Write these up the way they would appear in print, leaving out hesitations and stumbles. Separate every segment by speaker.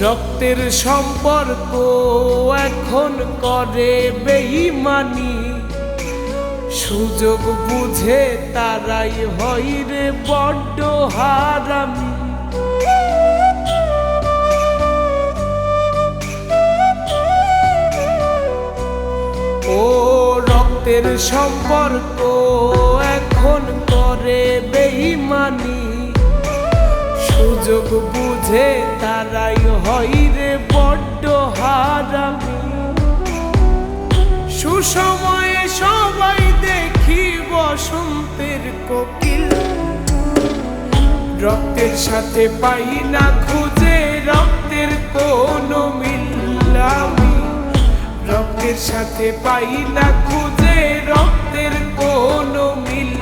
Speaker 1: রক্তের সম্পর্ক এখন করে বেঈমানি, সুযোগ বুঝে তারাই হয় রে বড্ড হারামি। ও রক্তের সম্পর্ক এখন করে বেঈমানি, সুযোগ বুঝে তারাই হয় রে বড্ড হারামি। সুসময়ে সবাই দেখি বসন্তের কোকিল, রক্তের সাথে পাই না খুঁজে রক্তের কোনো মিল। আমি রক্তের সাথে পাই না খুঁজে রক্তের কোনো মিল।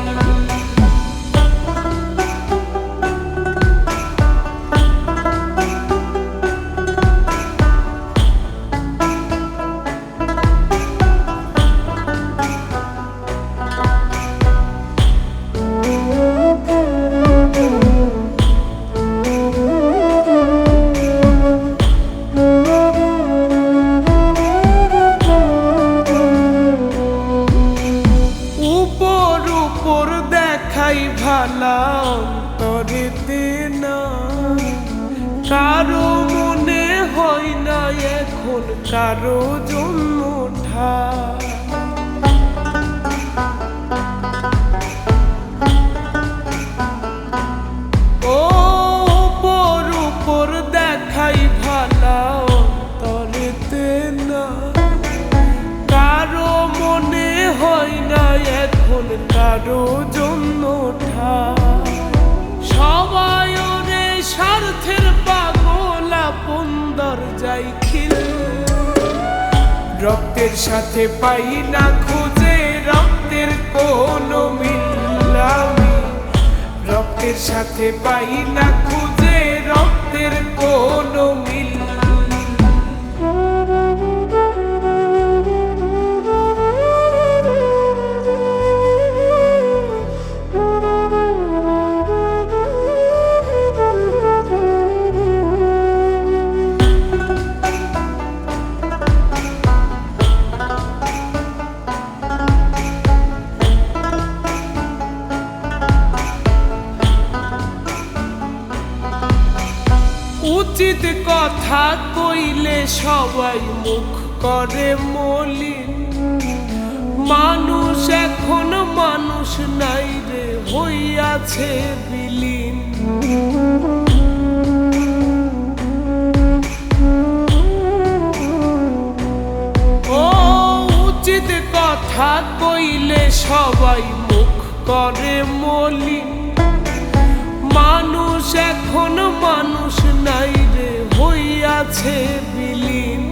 Speaker 1: দেখাই ভালা অন্তরেতে না, কারো মনে হয় না এখন কারো জন্মটা। ও উপর দেখাই ভালা অন্তরেতে না, কারো মনে হয় না এখন কারো জন্মটা। সবাই ওরে স্বার্থের পাগল, আপন দরজায় খিল, রক্তের সাথে পাই না খুঁজে রক্তের কোনো মিল। আমি রক্তের সাথে পাই না খুঁজে রক্তের কোনো মিল। উচিত কথা কইলে সবাই মুখ করে মলিন, মানুষ এখন মানুষ নাই রে হইয়াছে বিলীন। ও উচিত কথা কইলে সবাই মুখ করে মলিন, মানুষ এখন মানুষ নাই রে হইয়াছে বিলীন।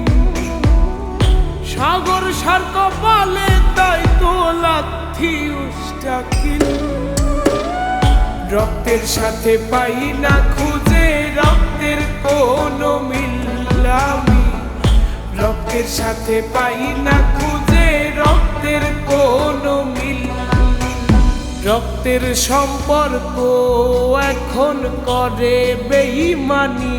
Speaker 1: সাগর সার কপালে তাই তো লাথি উষ্টাকিল, রক্তের সাথে পাই না খুঁজে রক্তের কোনো মিল। আমি রক্তের সাথে পাই না খুঁজে রক্তের কোনো মিল। রক্তের সম্পর্ক এখন করে বেঈমানি,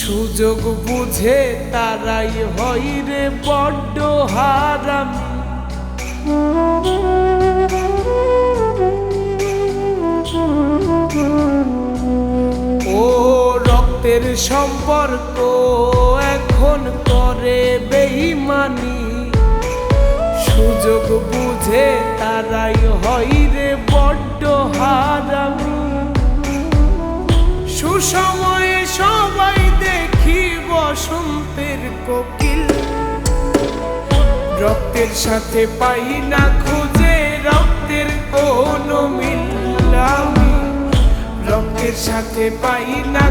Speaker 1: সুযোগ বুঝে তারাই হয় রে বড্ড হারামি। ও রক্তের সম্পর্ক এখন করে বেঈমানি, সুযোগ বুঝে তারাই হয় রে বড্ড হারামি। সুসময়ে সবাই দেখি বসন্তের কোকিল, রক্তের সাথে পাই না খুঁজে রক্তের কোনো মিল। আমি রক্তের সাথে পাই না।